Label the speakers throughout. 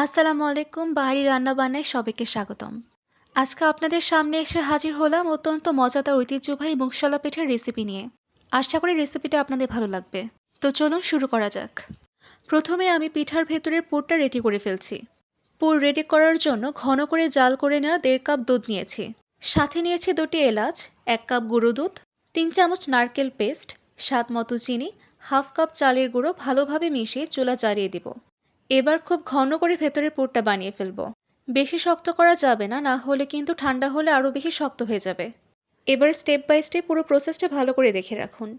Speaker 1: আসসালামু আলাইকুম। বাহারি রান্নাবান্নায় সবাইকে স্বাগতম। আজকে আপনাদের সামনে এসে হাজির হলাম অত্যন্ত মজাদার ঐতিহ্যবাহী মুগশলা পিঠার রেসিপি নিয়ে। আশা করি রেসিপিটা আপনাদের ভালো লাগবে। তো চলুন শুরু করা যাক। প্রথমে আমি পিঠার ভেতরের পুরটা রেডি করে ফেলছি। পুর রেডি করার জন্য ঘন করে জাল করে নেওয়া 1.5 কাপ দুধ নিয়েছি। সাথে নিয়েছি 2টি এলাচ, 1 কাপ গুঁড়ো দুধ, 3 চামচ নারকেল পেস্ট, স্বাদ মতো চিনি, হাফ কাপ চালের গুঁড়ো ভালোভাবে মিশিয়ে চুলা জ্বালিয়ে দিব। এবার খুব ঘন করে ভেতরের পুরটা বানিয়ে ফেলবো। বেশি শক্ত করা যাবে না, না হলে কিন্তু ঠান্ডা হলে আরও বেশি শক্ত হয়ে যাবে। এবার স্টেপ বাই স্টেপ পুরো প্রসেসটা ভালো করে দেখে রাখুন।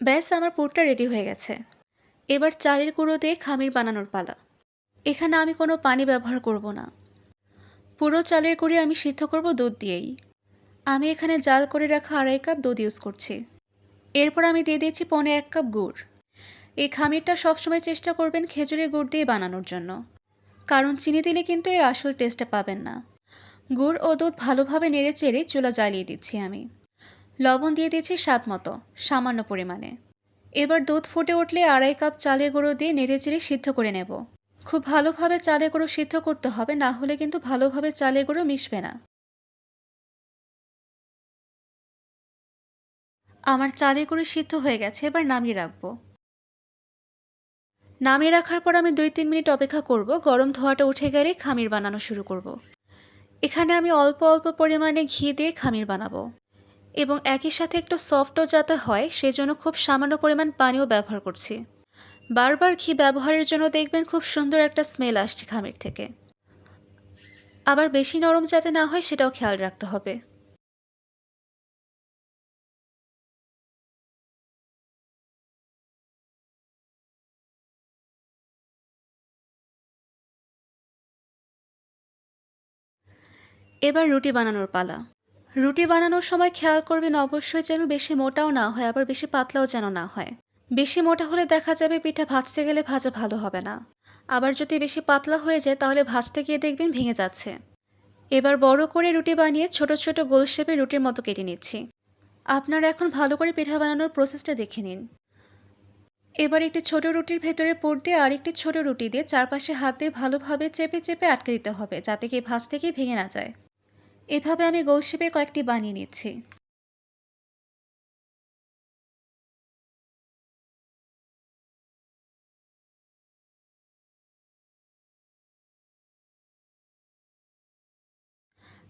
Speaker 1: ব্যাস, আমার পুরটা রেডি হয়ে গেছে। এবার চালের গুঁড়ো দিয়ে খামির বানানোর পালা। এখানে আমি কোনো পানি ব্যবহার করব না। পুরো চালের গুঁড়ি আমি সিদ্ধ করব দুধ দিয়েই। আমি এখানে জাল করে রাখা 2.5 কাপ দুধ ইউজ করছি। এরপর আমি দিয়ে দিয়েছি 1.25 কাপ গুড়। এই খামিরটা সবসময় চেষ্টা করবেন খেজুরের গুড় দিয়ে বানানোর জন্য, কারণ চিনি দিলে কিন্তু এর আসল টেস্টটা পাবেন না। গুড় ও দুধ ভালোভাবে নেড়েচেড়ে চুলা জ্বালিয়ে দিচ্ছি আমি। লবণ দিয়ে দিচ্ছি স্বাদ মতো, সামান্য পরিমাণে। এবার দুধ ফুটে উঠলে 2.5 কাপ চালের গুঁড়ো দিয়ে নেড়েচেড়ে সিদ্ধ করে নেব। খুব ভালোভাবে চালের গুঁড়ো সিদ্ধ করতে হবে, না হলে কিন্তু ভালোভাবে চালের গুঁড়ো মিশবে না। আমার চালের গুঁড়ো সিদ্ধ হয়ে গেছে, এবার নামিয়ে রাখবো। নামিয়ে রাখার পর আমি 2-3 মিনিট অপেক্ষা করব। গরম ধোঁয়াটা উঠে গেলে খামির বানানো শুরু করব। এখানে আমি অল্প অল্প পরিমাণে ঘি দিয়ে খামির বানাবো, এবং একই সাথে একটু সফটও যাতে হয় সেজন্য খুব সামান্য পরিমাণ পানিও ব্যবহার করছি। বারবার ঘি ব্যবহারের জন্য দেখবেন খুব সুন্দর একটা স্মেল আসছে খামির থেকে। আবার বেশি নরম যাতে না হয় সেটাও খেয়াল রাখতে হবে। এবার রুটি বানানোর পালা। রুটি বানানোর সময় খেয়াল করবেন অবশ্যই যেন বেশি মোটাও না হয়, আবার বেশি পাতলাও যেন না হয়। বেশি মোটা হলে দেখা যাবে পিঠা ভাজতে গেলে ভাজা ভালো হবে না। আবার যদি বেশি পাতলা হয়ে যায় তাহলে ভাজতে গিয়ে দেখবেন ভেঙে যাচ্ছে। এবার বড় করে রুটি বানিয়ে ছোট ছোট গোল শেপে রুটির মতো কেটে নিচ্ছি। আপনারা এখন ভালো করে পিঠা বানানোর প্রসেসটা দেখে নিন। এবার একটি ছোট রুটির ভেতরে পুর দিয়ে আরেকটি ছোট রুটি দিয়ে চারপাশে হাত দিয়ে ভালোভাবে চেপে চেপে আটকে দিতে হবে, যাতে কি ভাঁজ থেকে ভেঙে না যায়। এভাবে আমি গোল শেপের কয়েকটি বানিয়ে নিচ্ছি।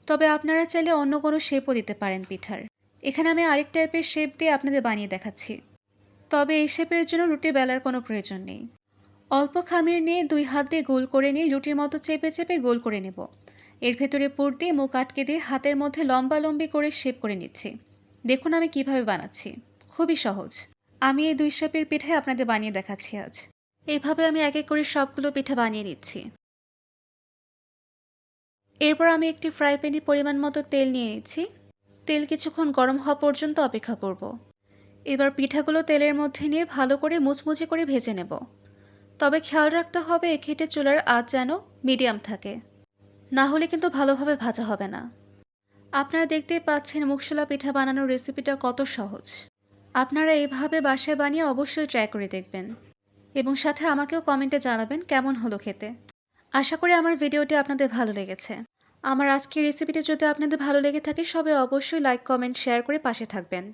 Speaker 1: তবে আপনারা চাইলে অন্য কোনো শেপও দিতে পারেন পিঠার। এখানে আমি আরেক টাইপের শেপ দিয়ে আপনাদের বানিয়ে দেখাচ্ছি। তবে এই শেপের জন্য রুটি বেলার কোনো প্রয়োজন নেই। অল্প খামির নিয়ে 2 হাত দিয়ে গোল করে নিয়ে রুটির মতো চেপে চেপে গোল করে নেব। এর ভেতরে পুর দিয়ে মুখ আটকে দিয়ে হাতের মধ্যে লম্বা লম্বি করে শেপ করে নিচ্ছি। দেখুন আমি কিভাবে বানাচ্ছি। খুবই সহজ। আমি এই 2 শেপের পিঠাই আপনাদের বানিয়ে দেখাচ্ছি আজ। এইভাবে আমি এক এক করে সবগুলো পিঠা বানিয়ে নিচ্ছি। এরপর আমি একটি ফ্রাই প্যানে পরিমাণ মতো তেল নিয়ে নিচ্ছি। তেল কিছুক্ষণ গরম হওয়া পর্যন্ত অপেক্ষা করব। এবার পিঠাগুলো তেলের মধ্যে নিয়ে ভালো করে মুচমুচে করে ভেজে নেব। তবে খেয়াল রাখতে হবে এক্ষেত্রে চুলার আঁচ যেন মিডিয়াম থাকে, না হলে কিন্তু ভালোভাবে ভাজা হবে না। আপনারা দেখতেই পাচ্ছেন মুগশলা পিঠা বানানোর রেসিপিটা কত সহজ। আপনারা এভাবে বাসায় বানিয়ে অবশ্যই ট্রাই করে দেখবেন, এবং সাথে আমাকেও কমেন্টে জানাবেন কেমন হলো খেতে। আশা করি আমার ভিডিওটি আপনাদের ভালো লেগেছে। আমার আজকের রেসিপিটি যদি আপনাদের ভালো লেগে থাকে সবাই অবশ্যই লাইক, কমেন্ট, শেয়ার করে পাশে থাকবেন।